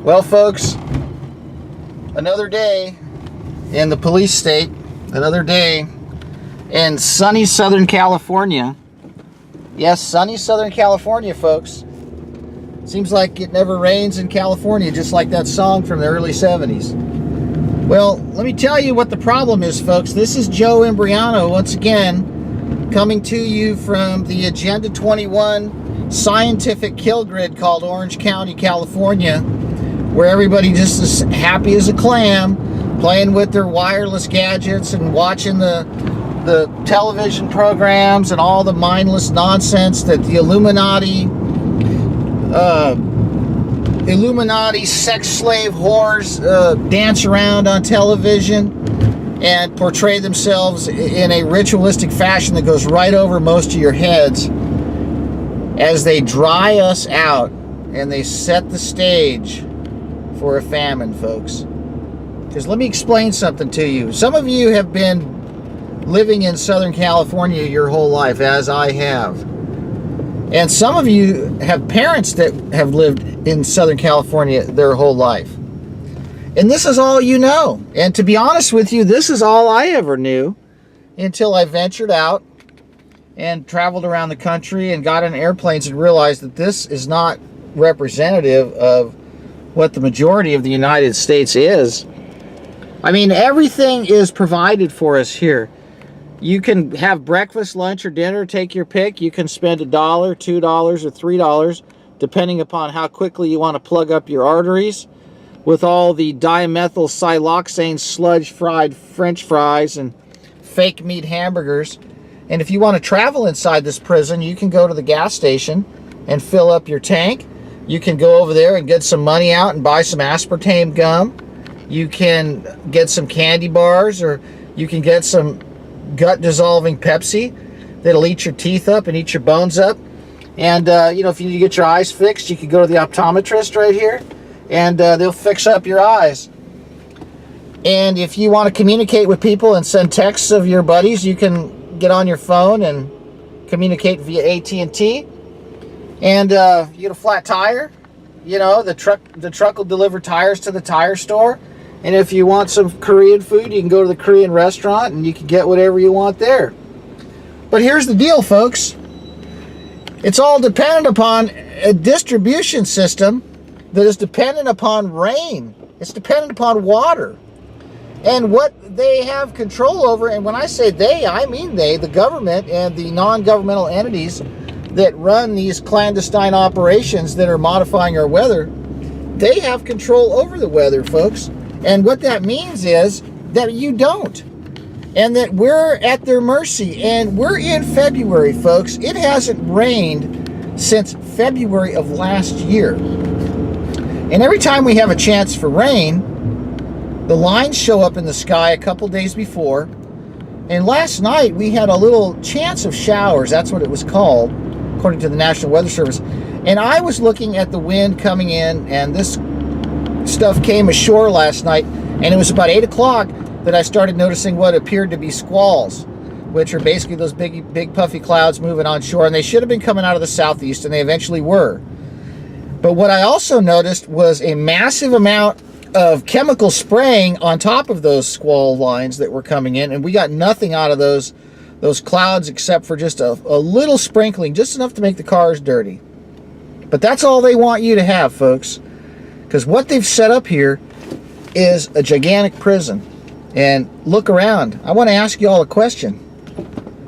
Well, folks, another day in the police state, another day in sunny Southern California. Yes, sunny Southern California, folks. Seems like it never rains in California, just like that song from the early 70s. Well, let me tell you what the problem is, folks. This is Joe Imbriano once again, coming to you from the Agenda 21 scientific kill grid called Orange County, California, where everybody just is happy as a clam, playing with their wireless gadgets and watching the television programs and all the mindless nonsense that the Illuminati sex slave whores dance around on television and portray themselves in a ritualistic fashion that goes right over most of your heads as they dry us out and they set the stage for a famine, folks. Because let me explain something to you. Some of you have been living in Southern California your whole life, as I have. And some of you have parents that have lived in Southern California their whole life. And this is all you know. And to be honest with you, this is all I ever knew until I ventured out and traveled around the country and got in airplanes and realized that this is not representative of what the majority of the United States is. I mean, everything is provided for us here. You can have breakfast, lunch, or dinner, take your pick. You can spend $1, $2, or $3, depending upon how quickly you want to plug up your arteries with all the dimethyl siloxane sludge fried French fries and fake meat hamburgers. And if you want to travel inside this prison, you can go to the gas station and fill up your tank. You can go over there and get some money out and buy some aspartame gum. You can get some candy bars, or you can get some gut-dissolving Pepsi that'll eat your teeth up and eat your bones up. And, if you need to get your eyes fixed, you can go to the optometrist right here, and they'll fix up your eyes. And if you want to communicate with people and send texts of your buddies, you can get on your phone and communicate via AT&T. And you get a flat tire, the truck will deliver tires to the tire store. And if you want some Korean food, you can go to the Korean restaurant and you can get whatever you want there. But here's the deal, folks. It's all dependent upon a distribution system that is dependent upon rain. It's dependent upon water. And what they have control over, and when I say they, I mean they, the government and the non-governmental entities that run these clandestine operations that are modifying our weather, they have control over the weather, folks. And what that means is that you don't. And that we're at their mercy. And we're in February, folks. It hasn't rained since February of last year. And every time we have a chance for rain, the lines show up in the sky a couple days before. And last night we had a little chance of showers. That's what it was called, according to the National Weather Service. And I was looking at the wind coming in, and this stuff came ashore last night, and it was about 8 o'clock that I started noticing what appeared to be squalls, which are basically those big puffy clouds moving on shore, and they should have been coming out of the southeast, and they eventually were. But what I also noticed was a massive amount of chemical spraying on top of those squall lines that were coming in, and we got nothing out of those clouds except for just a little sprinkling, just enough to make the cars dirty. But that's all they want you to have, folks. Because what they've set up here is a gigantic prison. And look around. I want to ask you all a question.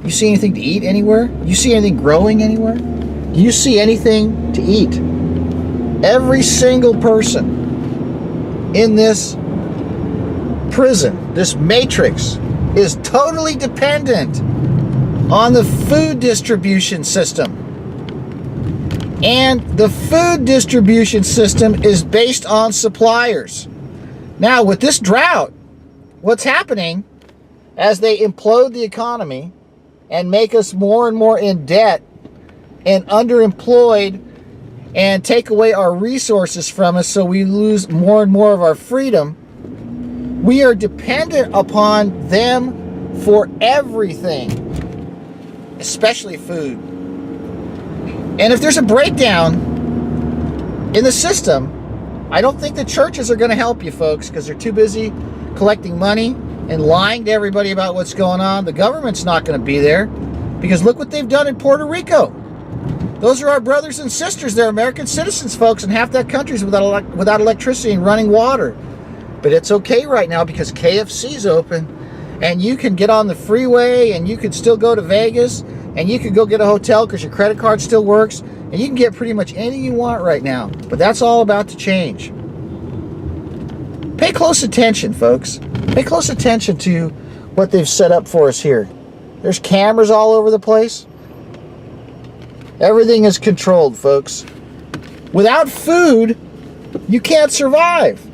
You see anything to eat anywhere? You see anything growing anywhere? Do you see anything to eat? Every single person in this prison, this matrix, is totally dependent on the food distribution system. And the food distribution system is based on suppliers. Now, with this drought, what's happening as they implode the economy and make us more and more in debt and underemployed and take away our resources from us so we lose more and more of our freedom, we are dependent upon them for everything, especially food. And if there's a breakdown in the system, I don't think the churches are going to help you, folks, because they're too busy collecting money and lying to everybody about what's going on. The government's not going to be there, because look what they've done in Puerto Rico. Those are our brothers and sisters. They're American citizens, folks, and half that country's without electricity and running water. But it's okay right now because KFC's open, and you can get on the freeway, and you can still go to Vegas, and you can go get a hotel because your credit card still works, and you can get pretty much anything you want right now. But that's all about to change. Pay close attention, folks. Pay close attention to what they've set up for us here. There's cameras all over the place. Everything is controlled, folks. Without food, you can't survive.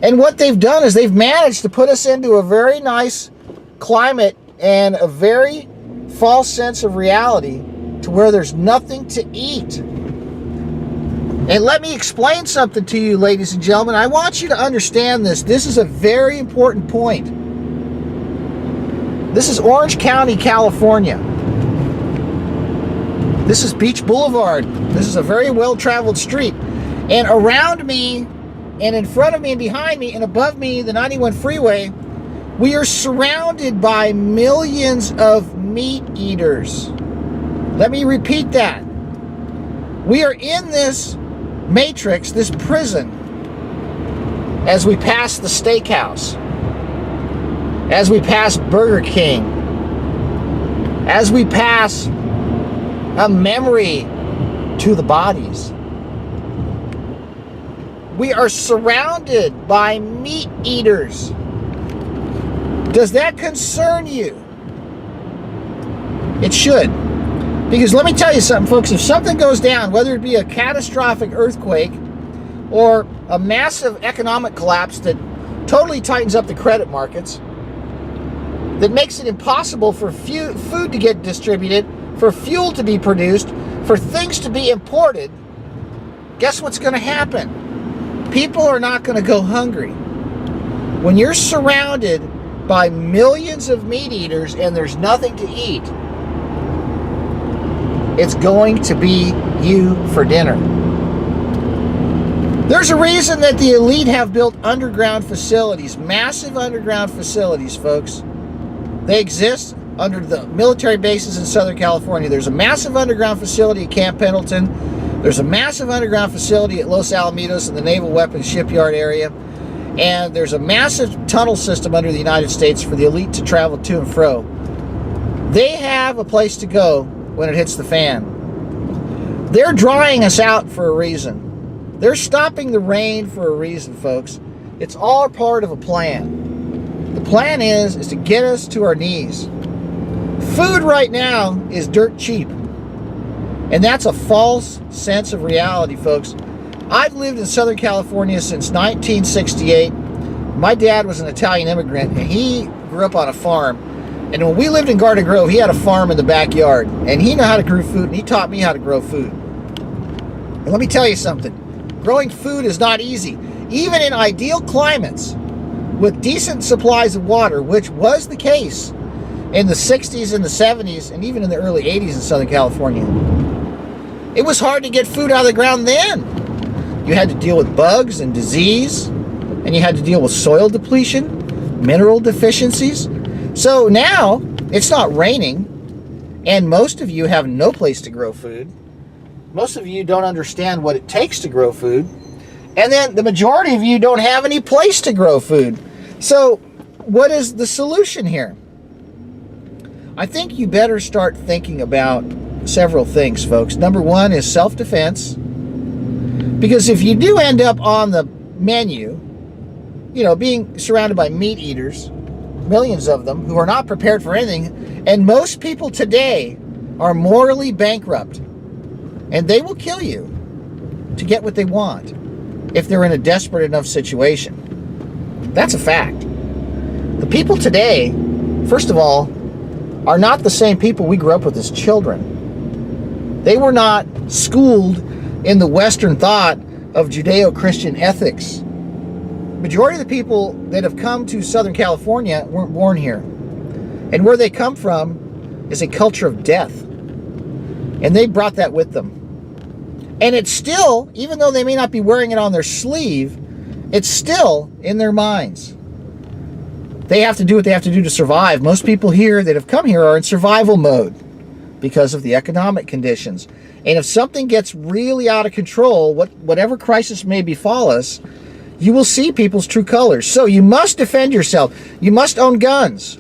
And what they've done is they've managed to put us into a very nice climate and a very false sense of reality to where there's nothing to eat. And let me explain something to you, ladies and gentlemen. I want you to understand this. This is a very important point. This is Orange County, California. This is Beach Boulevard. This is a very well-traveled street. And around me, and in front of me, and behind me, and above me, the 91 freeway, we are surrounded by millions of meat eaters. Let me repeat that. We are in this matrix, this prison, as we pass the steakhouse, as we pass Burger King, as we pass a memory to the bodies. We are surrounded by meat eaters. Does that concern you? It should. Because let me tell you something, folks. If something goes down, whether it be a catastrophic earthquake or a massive economic collapse that totally tightens up the credit markets, that makes it impossible for food to get distributed, for fuel to be produced, for things to be imported, guess what's going to happen? People are not going to go hungry. When you're surrounded by millions of meat eaters and there's nothing to eat, it's going to be you for dinner. There's a reason that the elite have built underground facilities, massive underground facilities, folks. They exist under the military bases in Southern California. There's a massive underground facility at Camp Pendleton. There's a massive underground facility at Los Alamitos in the Naval Weapons Shipyard area. And there's a massive tunnel system under the United States for the elite to travel to and fro. They have a place to go when it hits the fan. They're drying us out for a reason. They're stopping the rain for a reason, folks. It's all part of a plan. The plan is to get us to our knees. Food right now is dirt cheap. And that's a false sense of reality, folks. I've lived in Southern California since 1968. My dad was an Italian immigrant, and he grew up on a farm. And when we lived in Garden Grove, he had a farm in the backyard. And he knew how to grow food, and he taught me how to grow food. And let me tell you something. Growing food is not easy. Even in ideal climates, with decent supplies of water, which was the case in the 60s and the 70s, and even in the early 80s in Southern California. It was hard to get food out of the ground then. You had to deal with bugs and disease, and you had to deal with soil depletion, mineral deficiencies. So now, it's not raining, and most of you have no place to grow food. Most of you don't understand what it takes to grow food. And then the majority of you don't have any place to grow food. So what is the solution here? I think you better start thinking about several things, folks. Number one is self-defense. Because if you do end up on the menu, you know, being surrounded by meat eaters, millions of them who are not prepared for anything, and most people today are morally bankrupt, and they will kill you to get what they want if they're in a desperate enough situation. That's a fact. The people today, first of all, are not the same people we grew up with as children. They were not schooled in the Western thought of Judeo-Christian ethics. Majority of the people that have come to Southern California weren't born here. And where they come from is a culture of death. And they brought that with them. And it's still, even though they may not be wearing it on their sleeve, it's still in their minds. They have to do what they have to do to survive. Most people here that have come here are in survival mode because of the economic conditions. And if something gets really out of control, whatever crisis may befall us, you will see people's true colors. So you must defend yourself. You must own guns.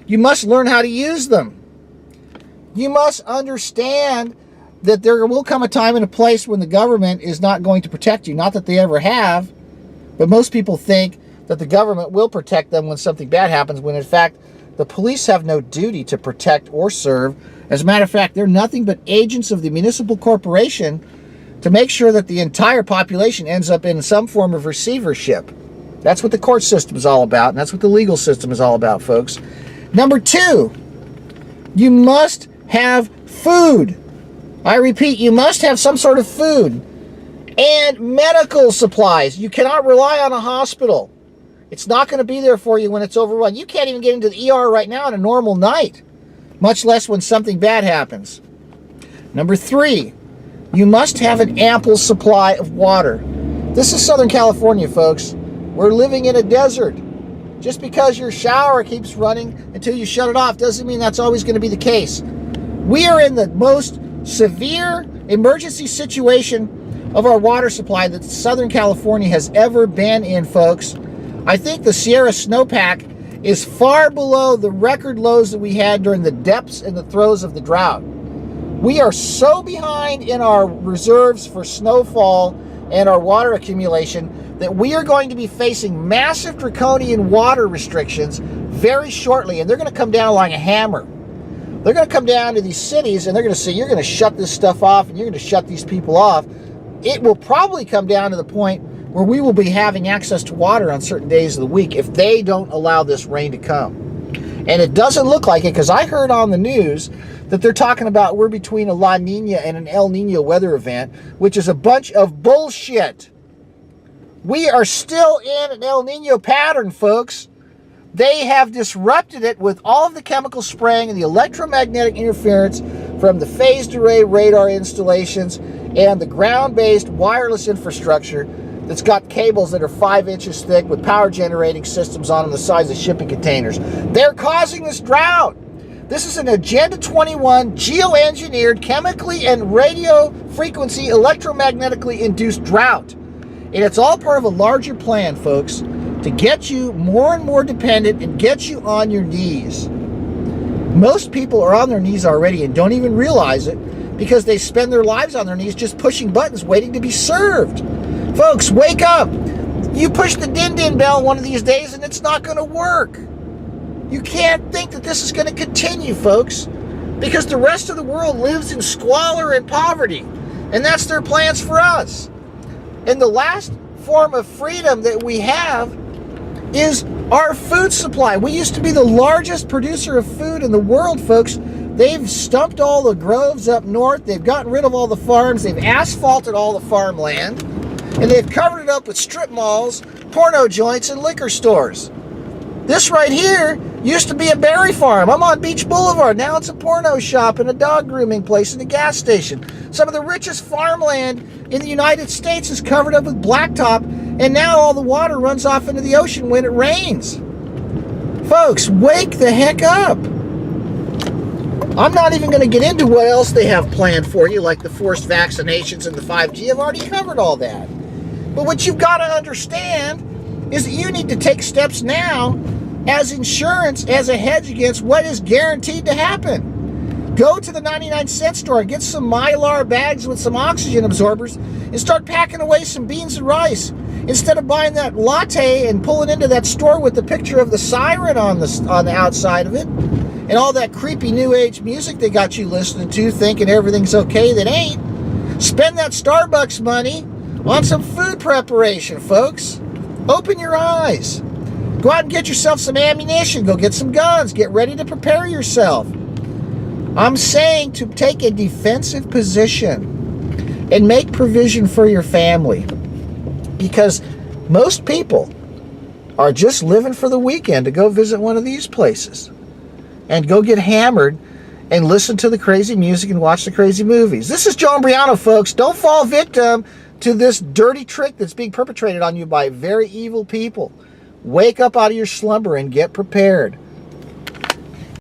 You must learn how to use them. You must understand that there will come a time and a place when the government is not going to protect you. Not that they ever have, but most people think that the government will protect them when something bad happens, when in fact the police have no duty to protect or serve. As a matter of fact, they're nothing but agents of the municipal corporation to make sure that the entire population ends up in some form of receivership. That's what the court system is all about, and that's what the legal system is all about, folks. Number 2, you must have food. I repeat, you must have some sort of food and medical supplies. You cannot rely on a hospital. It's not going to be there for you when it's overrun. You can't even get into the ER right now on a normal night, much less when something bad happens. Number 3, you must have an ample supply of water. This is Southern California, folks. We're living in a desert. Just because your shower keeps running until you shut it off doesn't mean that's always going to be the case. We are in the most severe emergency situation of our water supply that Southern California has ever been in, folks. I think the Sierra snowpack is far below the record lows that we had during the depths and the throes of the drought. We are so behind in our reserves for snowfall and our water accumulation that we are going to be facing massive draconian water restrictions very shortly, and they're going to come down like a hammer. They're going to come down to these cities and they're going to say, you're going to shut this stuff off and you're going to shut these people off. It will probably come down to the point where we will be having access to water on certain days of the week if they don't allow this rain to come. And it doesn't look like it, because I heard on the news that they're talking about we're between a La Nina and an El Nino weather event, which is a bunch of bullshit. We are still in an El Nino pattern, folks. They have disrupted it with all of the chemical spraying and the electromagnetic interference from the phased array radar installations and the ground-based wireless infrastructure that's got cables that are 5 inches thick with power generating systems on them the size of shipping containers. They're causing this drought. This is an Agenda 21 geoengineered, chemically and radio frequency electromagnetically induced drought. And it's all part of a larger plan, folks, to get you more and more dependent and get you on your knees. Most people are on their knees already and don't even realize it because they spend their lives on their knees just pushing buttons waiting to be served. Folks, wake up. You push the din-din bell one of these days and it's not going to work. You can't think that this is going to continue, folks, because the rest of the world lives in squalor and poverty, and that's their plans for us. And the last form of freedom that we have is our food supply. We used to be the largest producer of food in the world, folks. They've stumped all the groves up north. They've gotten rid of all the farms. They've asphalted all the farmland. And they've covered it up with strip malls, porno joints, and liquor stores. This right here used to be a berry farm. I'm on Beach Boulevard. Now it's a porno shop and a dog grooming place and a gas station. Some of the richest farmland in the United States is covered up with blacktop, and now all the water runs off into the ocean when it rains. Folks, wake the heck up. I'm not even going to get into what else they have planned for you, like the forced vaccinations and the 5G. I've already covered all that. But what you've got to understand is that you need to take steps now as insurance, as a hedge against what is guaranteed to happen. Go to the 99-cent store, get some Mylar bags with some oxygen absorbers, and start packing away some beans and rice. Instead of buying that latte and pulling into that store with the picture of the siren on the outside of it, and all that creepy new age music they got you listening to, thinking everything's okay that ain't. Spend that Starbucks money on some food preparation, folks. Open your eyes. Go out and get yourself some ammunition. Go get some guns. Get ready to prepare yourself. I'm saying to take a defensive position and make provision for your family, because most people are just living for the weekend to go visit one of these places and go get hammered and listen to the crazy music and watch the crazy movies. This is Joe Imbriano, folks. Don't fall victim to this dirty trick that's being perpetrated on you by very evil people. Wake up out of your slumber and get prepared.